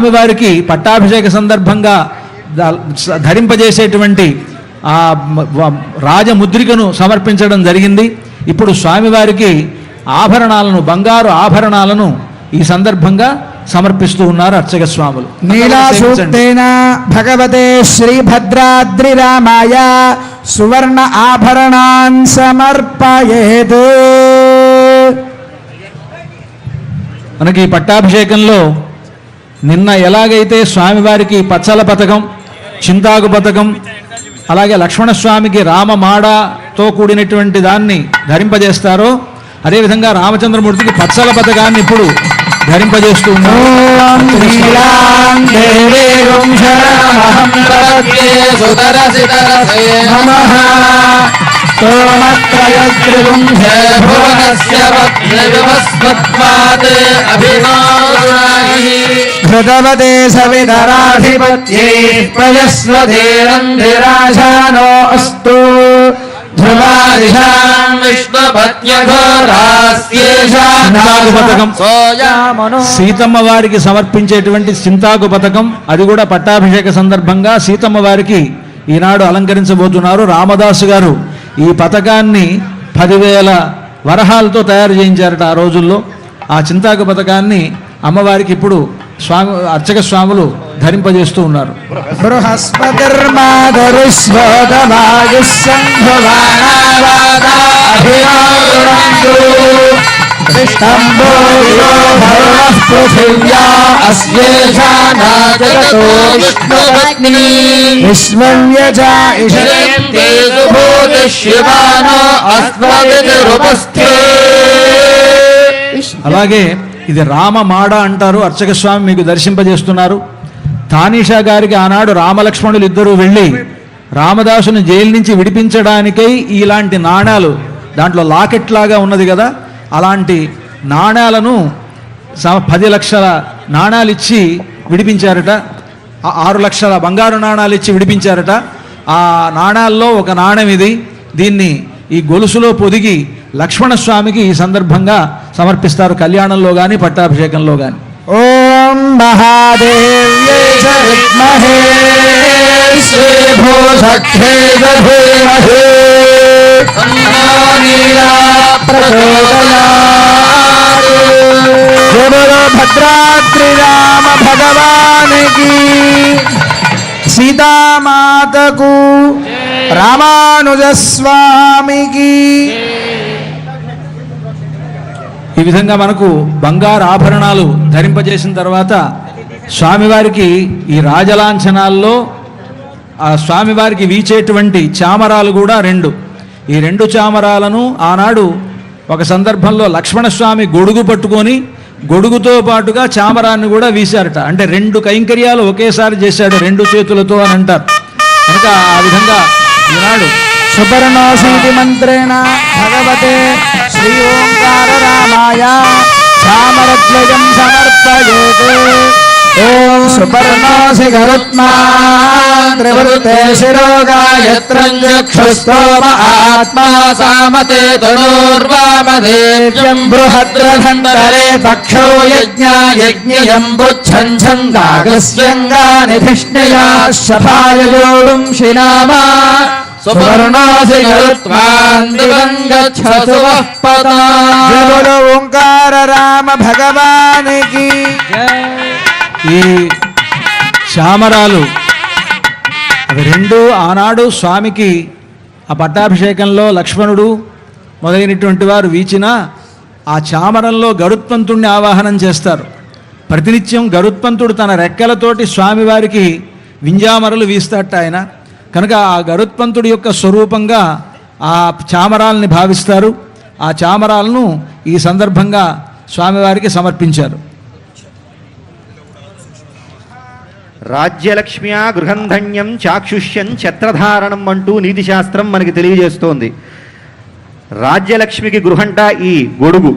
స్వామివారికి పట్టాభిషేక సందర్భంగా ధరింపజేసేటువంటి ఆ రాజముద్రికను సమర్పించడం జరిగింది. ఇప్పుడు స్వామివారికి ఆభరణాలను, బంగారు ఆభరణాలను ఈ సందర్భంగా సమర్పిస్తూ ఉన్నారు అర్చక స్వాములు. నీలా సూక్తేన భగవతే శ్రీభద్రాద్రి రామాయ సువర్ణ ఆభరణాన్ సమర్పయేత్. మనకి పట్టాభిషేకంలో నిన్న ఎలాగైతే స్వామివారికి పచ్చల పథకం, చింతాకు పథకం, అలాగే లక్ష్మణస్వామికి రామమాడతో కూడినటువంటి దాన్ని ధరింపజేస్తారో అదేవిధంగా రామచంద్రమూర్తికి పచ్చల పథకాన్ని ఇప్పుడు ధరింపజేస్తూ ఉన్నారు. భృతవతే సవితరాధిపత్యై ప్రజస్వధీరంధిరాశానో అస్తు. సీతమ్మ వారికి సమర్పించేటువంటి చింతాకు పథకం, అది కూడా పట్టాభిషేక సందర్భంగా సీతమ్మ వారికి ఈనాడు అలంకరించబోతున్నారు. రామదాసు గారు ఈ పథకాన్ని 10,000 వరహాలతో తయారు చేయించారట ఆ రోజుల్లో. ఆ చింతాకు పథకాన్ని అమ్మవారికి ఇప్పుడు అర్చక స్వాములు ధరింపజేస్తూ ఉన్నారు. అలాగే ఇది రామమాడ అంటారు. అర్చక స్వామి మీకు దర్శింపజేస్తున్నారు. తానీషా గారికి ఆనాడు రామలక్ష్మణులు ఇద్దరూ వెళ్ళి రామదాసుని జైలు నుంచి విడిపించడానికై ఇలాంటి నాణాలు, దాంట్లో లాకెట్ లాగా ఉన్నది కదా, అలాంటి నాణాలను 10 లక్షల నాణాలు ఇచ్చి విడిపించారట. 6 లక్షల బంగారు నాణాలు ఇచ్చి విడిపించారట. ఆ నాణాల్లో ఒక నాణెం ఇది. దీన్ని ఈ గొలుసులో పొదిగి లక్ష్మణస్వామికి ఈ సందర్భంగా సమర్పిస్తారు, కళ్యాణంలో కానీ పట్టాభిషేకంలో కానీ. ఓం మహాదేవ్యై చ విద్మహే శ్రీభూషఖ్యై ధీమహి తన్నో నీలా ప్రచోదయాత్. జయ భద్రాద్రి రామ భగవానికి, సీతామాతకు, రామానుజస్వామికి. ఈ విధంగా మనకు బంగారు ఆభరణాలు ధరింపజేసిన తర్వాత స్వామివారికి ఈ రాజలాంఛనాల్లో ఆ స్వామివారికి వీచేటువంటి చామరాలు కూడా 2. ఈ 2 చామరాలను ఆనాడు ఒక సందర్భంలో లక్ష్మణస్వామి గొడుగు పట్టుకొని గొడుగుతో పాటుగా చామరాన్ని కూడా వీశారట. అంటే 2 కైంకర్యాలు ఒకేసారి చేశాడు 2 చేతులతో అని అంటారు. కనుక ఆ విధంగా ఈనాడు సుపర్ణోసీతి మంత్రేణ భగవతే శ్రీ ఓంకార రామాయ చామరద్వయం సమర్పయేత్. ఓం సుపర్ణోసి గరుత్మాన్ త్రివృతే శిరోగాయత్రం చక్షుస్తోమ ఆత్మా సామతే తనూర్వామదేవ్యం బృహద్రధంతరే పక్షో యజ్ఞాయజ్ఞయం బుచ్చం ఛందాగస్యంగానిధిష్ణయా శభాయోడుం శినామా సుపర్ణోసి గరుత్మాన్ దివం గచ్చతు వః పదా. జయ ఓంకార రామ భగవానికి. ఈ చామరాలు అవి 2 ఆనాడు స్వామికి ఆ పట్టాభిషేకంలో లక్ష్మణుడు మొదలైనటువంటి వారు వీచిన ఆ చామరంలో గరుత్మంతుడిని ఆవాహనం చేస్తారు. ప్రతినిత్యం గరుత్మంతుడు తన రెక్కలతోటి స్వామివారికి వింజామరలు వీస్తాట ఆయన. కనుక ఆ గరుత్మంతుడి యొక్క స్వరూపంగా ఆ చామరాలని భావిస్తారు. ఆ చామరాలను ఈ సందర్భంగా స్వామివారికి సమర్పించారు. రాజ్యలక్ష్మ్యా గృహంధన్యం చాక్షుష్యం ఛత్రధారణం అంటూ నీతిశాస్త్రం మనకి తెలియజేస్తోంది. రాజ్యలక్ష్మికి గృహంట ఈ గొడుగు.